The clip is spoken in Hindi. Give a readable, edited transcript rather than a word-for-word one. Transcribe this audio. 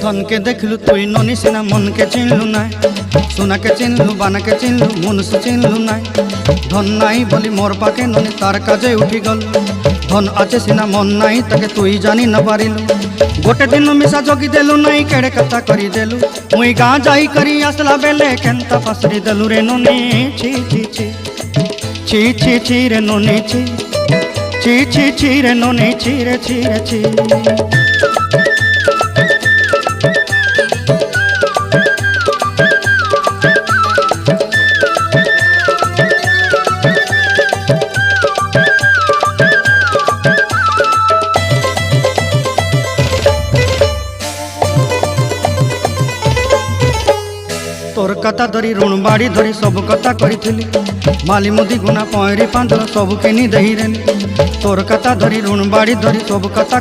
धन के देखलु तुई ननी सिना मन के चिन्हलु ना सोना के चिन्हलु बाना के चिन्हलु मनुष्य चिन्हलु ना धन नाई बोली मोर पाके ननी तार काजे उठी गल धन आचे सिना मन नाई ताके तुई जानी न पारिलु गोटे दिन मिसा जगी देलु नाई केड़े कथा करी देलु मुई गाँ जाई करी आसला बेले केंता फासरी देलु रे ननी छी छी छी छी छी छी रे ननी छी छी छी छी रे ननी छी रे छी रे छी। तोर कथा धरी ऋण बाड़ी धरी सब कथा करी माली मुदी गुना पहरी पांदर सब किनी दही रेली तोर कथा धरी ऋण बाड़ी धरी सब कथा